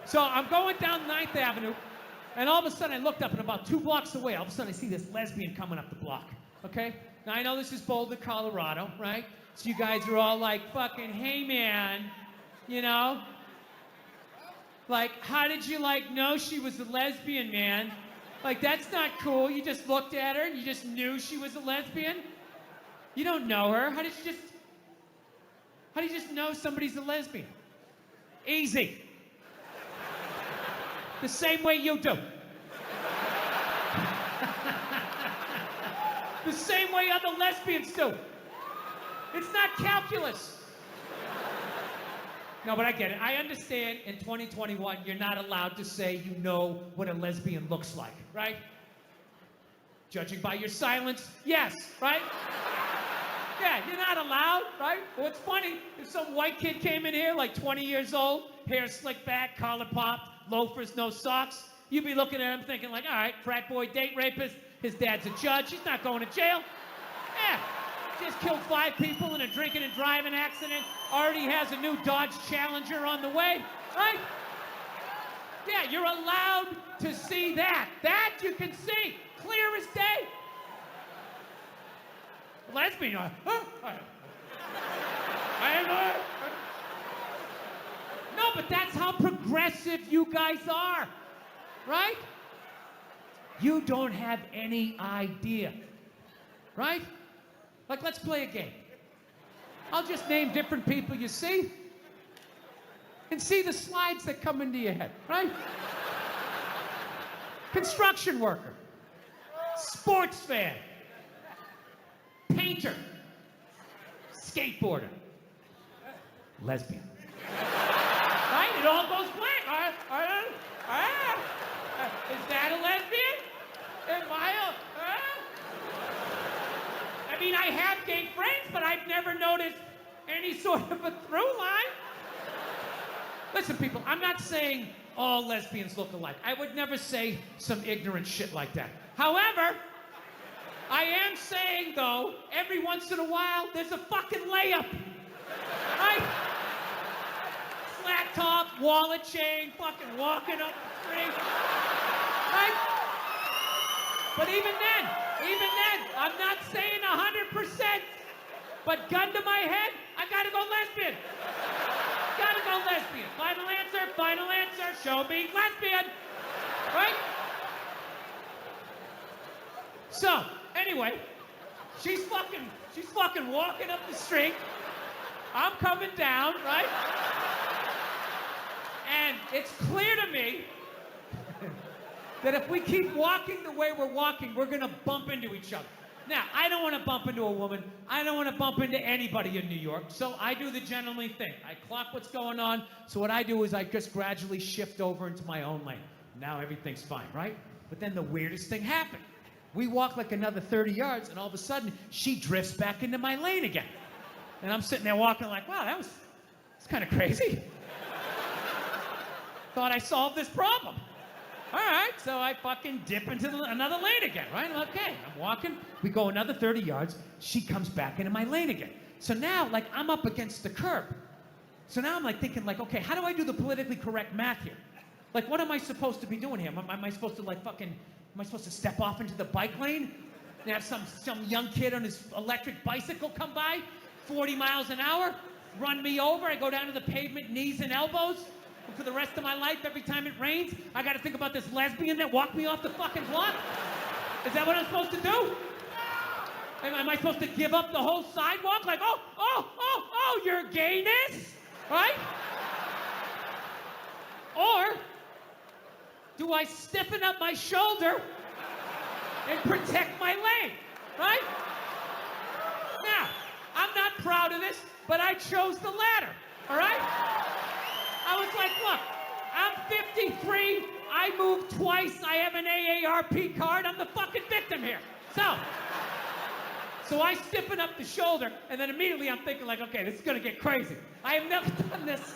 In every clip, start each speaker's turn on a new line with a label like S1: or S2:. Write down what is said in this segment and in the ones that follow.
S1: So I'm going down 9th Avenue, and all of a sudden I looked up, and about 2 blocks away, all of a sudden I see this lesbian coming up the block, okay? Now I know this is Boulder, Colorado, right? So you guys are all like, fucking, hey man, you know? Like, how did you like know she was a lesbian, man? Like, that's not cool. You just looked at her and you just knew she was a lesbian? You don't know her. How do you just know somebody's a lesbian? Easy. The same way you do. The same way other lesbians do. It's not calculus. No, but I get it. I understand in 2021, you're not allowed to say you know what a lesbian looks like, right? Judging by your silence, yes, right? Yeah, you're not allowed, right? Well, it's funny, if some white kid came in here, like 20 years old, hair slicked back, collar popped, loafers, no socks, you'd be looking at him thinking like, all right, frat boy, date rapist, his dad's a judge, he's not going to jail. Yeah, just killed 5 people in a drinking and driving accident, already has a new Dodge Challenger on the way, right? Yeah, you're allowed to see that. That you can see, clear as day. Lesbian, no, but that's how progressive you guys are, right? You don't have any idea, right? Like, let's play a game. I'll just name different people you see and see the slides that come into your head, right? Construction worker, sports fan, painter, skateboarder, lesbian. Right? It all goes blank. Is that a lesbian? Am I I mean, I have gay friends, but I've never noticed any sort of a through line. Listen, people, I'm not saying all lesbians look alike. I would never say some ignorant shit like that. However, I am saying, though, every once in a while, there's a fucking layup. Right? Flat top, wallet chain, fucking walking up the street. Right? But even then, I'm not saying 100%. But gun to my head, I gotta go lesbian. Gotta go lesbian. Final answer, show me lesbian. Right? So, anyway, she's fucking walking up the street. I'm coming down, right? And it's clear to me that if we keep walking the way we're walking, we're gonna bump into each other. Now, I don't wanna bump into a woman. I don't wanna bump into anybody in New York, so I do the gentlemanly thing. I clock what's going on, so what I do is I just gradually shift over into my own lane. Now everything's fine, right? But then the weirdest thing happened. We walk like another 30 yards, and all of a sudden, she drifts back into my lane again. And I'm sitting there walking like, wow, that's kind of crazy. Thought I solved this problem. All right, so I fucking dip into another lane again, right? Okay, I'm walking. We go another 30 yards. She comes back into my lane again. So now, like, I'm up against the curb. So now I'm like thinking, like, okay, how do I do the politically correct math here? Like, what am I supposed to be doing here? Am I supposed to, like, fucking... Am I supposed to step off into the bike lane and have some young kid on his electric bicycle come by, 40 miles an hour, run me over? I go down to the pavement, knees and elbows. And for the rest of my life, every time it rains, I got to think about this lesbian that walked me off the fucking block? Is that what I'm supposed to do? Am I supposed to give up the whole sidewalk? Like, oh, your gayness? Right? Or do I stiffen up my shoulder and protect my lane, right? Now, I'm not proud of this, but I chose the latter, all right? I was like, look, I'm 53, I moved twice, I have an AARP card, I'm the fucking victim here. So I stiffen up the shoulder, and then immediately I'm thinking like, okay, this is gonna get crazy. I have never done this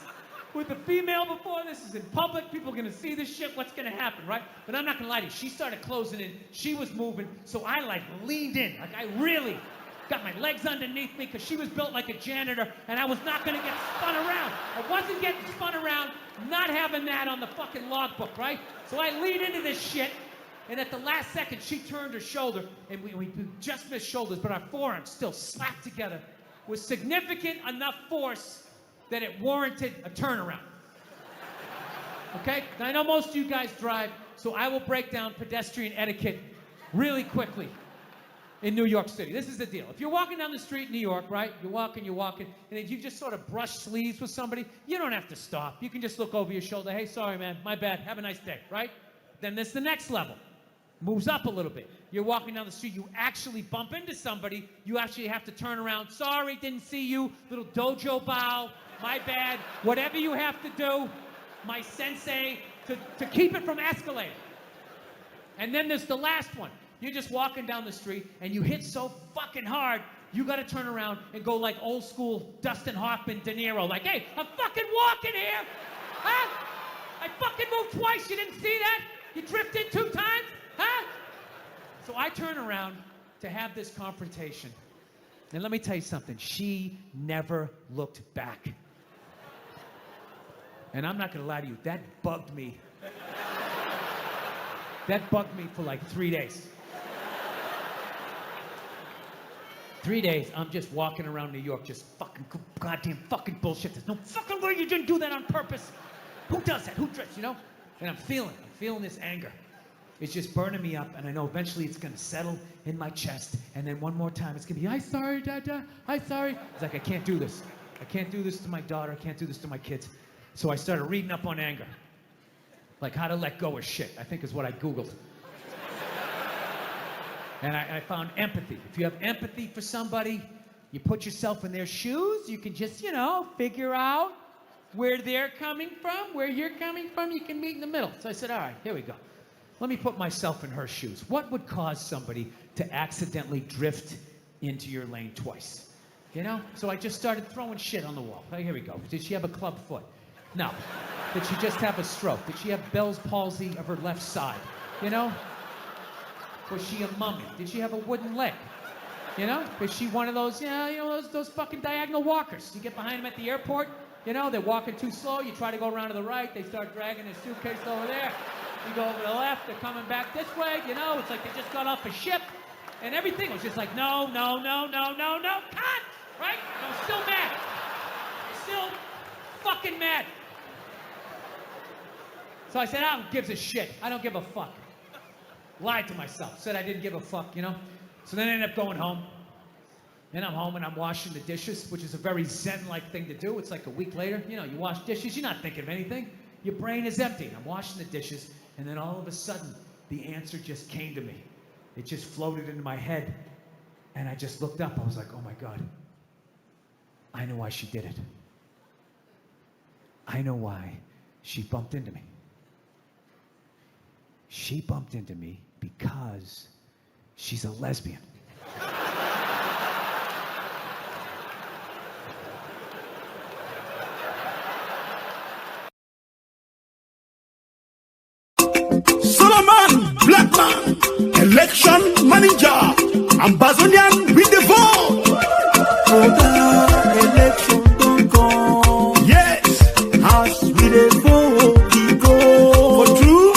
S1: with a female before. This is in public. People are gonna see this shit. What's gonna happen, right? But I'm not gonna lie to you. She started closing in. She was moving. So I like leaned in. Like I really got my legs underneath me because she was built like a janitor, and I was not going to get spun around. I wasn't getting spun around, not having that on the fucking logbook, right? So I lean into this shit, and at the last second, she turned her shoulder, and we just missed shoulders, but our forearms still slapped together with significant enough force that it warranted a turnaround. Okay? Now, I know most of you guys drive, so I will break down pedestrian etiquette really quickly in New York City. This is the deal. If you're walking down the street in New York, right? You're walking, and if you just sort of brush sleeves with somebody, you don't have to stop. You can just look over your shoulder. Hey, sorry, man. My bad. Have a nice day, right? Then there's the next level. Moves up a little bit. You're walking down the street, you actually bump into somebody, you actually have to turn around. Sorry, didn't see you. Little dojo bow. My bad. Whatever you have to do, my sensei, to keep it from escalating. And then there's the last one. You're just walking down the street, and you hit so fucking hard, you gotta turn around and go like old school Dustin Hoffman, De Niro, like, hey, I'm fucking walking here! Huh? I fucking moved twice, you didn't see that? You drifted 2 times? Huh? So I turn around to have this confrontation. And let me tell you something. She never looked back. And I'm not going to lie to you. That bugged me. That bugged me for like 3 days. 3 days, I'm just walking around New York, just fucking goddamn fucking bullshit. There's no fucking way you didn't do that on purpose. Who does that? Who drifts, you know? And I'm feeling this anger. It's just burning me up, and I know eventually it's gonna settle in my chest, and then one more time it's gonna be, I'm sorry, Dada, I'm sorry. It's like, I can't do this. I can't do this to my daughter, I can't do this to my kids. So I started reading up on anger. Like how to let go of shit, I think is what I Googled. And I found empathy. If you have empathy for somebody, you put yourself in their shoes, you can just, figure out where they're coming from, where you're coming from, you can meet in the middle. So I said, all right, here we go. Let me put myself in her shoes. What would cause somebody to accidentally drift into your lane twice? So I just started throwing shit on the wall. Oh, here we go. Did she have a club foot? No. Did she just have a stroke? Did she have Bell's palsy of her left side? Was she a mummy? Did she have a wooden leg? Was she one of those, those fucking diagonal walkers? You get behind them at the airport, they're walking too slow, you try to go around to the right, they start dragging their suitcase over there. You go over to the left, they're coming back this way, it's like they just got off a ship, and everything was just like, no, cut! Right? I'm still mad. I'm still fucking mad. So I said, I don't give a shit. I don't give a fuck. Lied to myself. Said I didn't give a fuck, So then I ended up going home. Then I'm home and I'm washing the dishes, which is a very zen-like thing to do. It's like a week later, you wash dishes, you're not thinking of anything. Your brain is empty. I'm washing the dishes, and then all of a sudden, the answer just came to me. It just floated into my head, and I just looked up. I was like, oh my God. I know why she did it. I know why she bumped into me. She bumped into me because she's a lesbian.
S2: Solomon, black man, election manager, Ambazonia with the vote.
S3: Election don't come.
S2: Yes,
S3: As we dey vote, we go.
S2: for true.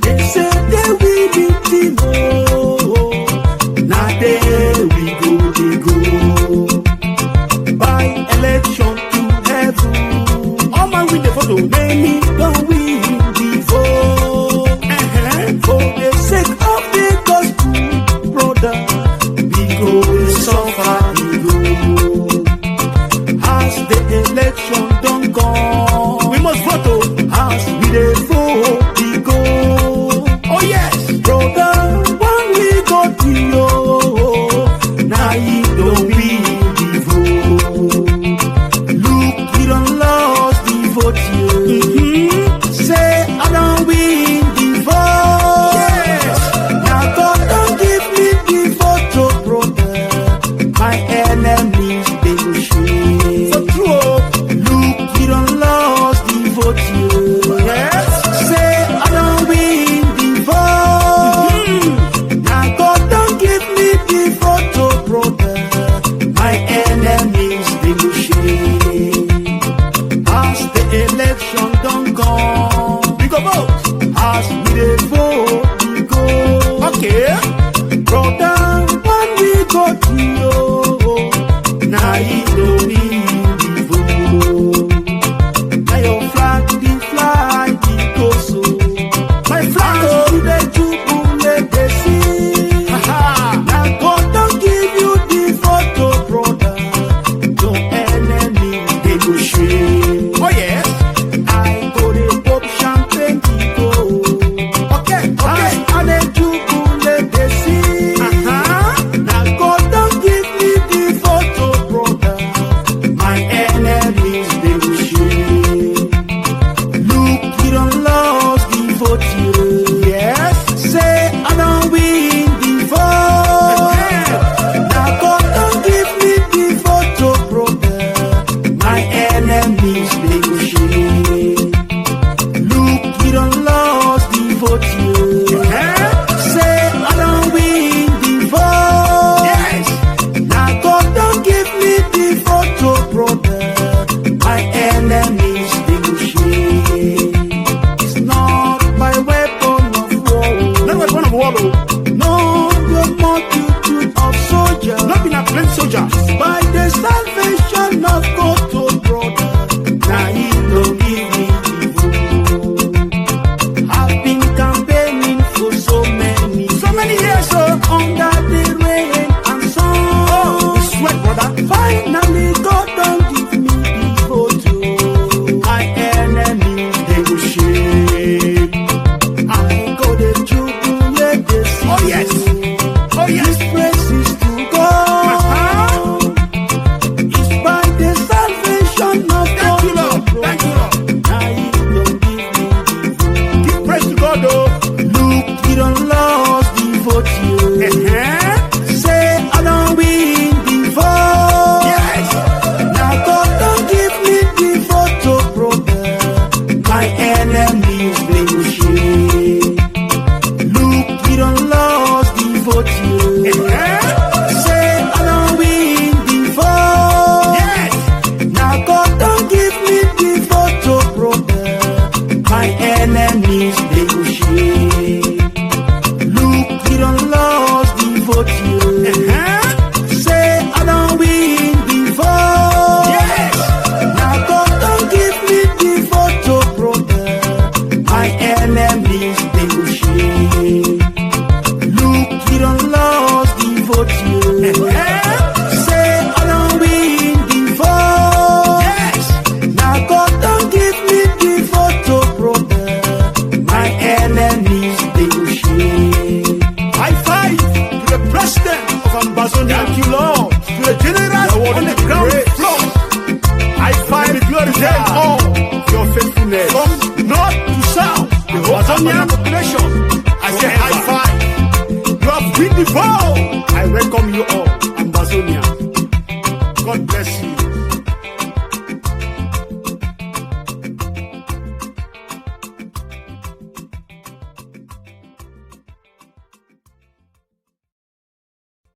S3: They say they will be the vote. Now there we go. By election to heaven.
S2: All man with the photo.
S3: Many don't win the vote. For the sake of the gospel, brother, we go suffer, we go.
S2: go vote.
S3: As we dey vote, we go.
S2: Okay.
S3: Brother, when we go to you, now you know me, we vote. Now your flag, the flag, the go so.
S2: My flag,
S3: As we dey jubilate, they see.
S2: haha.
S3: Now God don't give you the photo, brother. Your enemy, they go shame.
S2: Oh yes.
S3: I go dey pop champagne, we go.
S2: Okay, okay.
S3: As I dey jubilate, they see.
S2: Uh-huh.
S3: Now God don't give me the photo, brother. My enemies, they will shame. Look, you don't lost the vote, you.
S2: Yes.
S3: Say I don't win the vote. Now God don't give me the photo, brother. My enemies, they will shame. Look, you don't lost the vote, you. Say I don't win the vote.
S2: Yes.
S3: Now God don't give me the photo, brother. My enemies, they will shame. It's not by weapon of war.
S2: No weapon of war, oh.
S3: No, the multitude of soldiers.
S2: Not been a plain soldier.
S3: By the salvation of God, oh brother. Now he don't give me the vote. I've been campaigning for so many
S2: years, oh.
S3: under the rain and sun.
S2: Oh, we sweat, brother.
S3: Finally, God don't give me the vote. My enemies, they will shame. I go the jubilate, they see.
S2: Oh yes. Oh yes.
S3: This praise is to God.
S2: Uh-huh.
S3: It's by the salvation of
S2: Thank
S3: God.
S2: you, Lord. Thank you, Lord.
S3: Now he don't give me the vote.
S2: Give praise to God, oh.
S3: Look, he don't lost the vote.
S2: Uh-huh.
S3: Say I don't win the vote.
S2: Yes.
S3: Now God don't give me the photo, brother. My enemies, they will shame. Look, he don't lost the vote.
S2: Uh-huh.
S3: Say I don't win the vote.
S2: Yes.
S3: Now God don't give me the photo, brother. My enemies, they will shame. Look, he don't lost the vote.
S2: Uh-huh.
S3: Say I don't win the vote.
S2: Yes.
S3: Now God don't give me the photo, brother. My enemies, they will shame. Look, he don't lost the vote.
S2: Uh-huh.
S3: Say I don't win the vote.
S2: Yes.
S3: Now God don't give me the photo, brother. My enemies, they will shame.
S2: High five to the president of Ambazonia. Thank you, Lord. To the general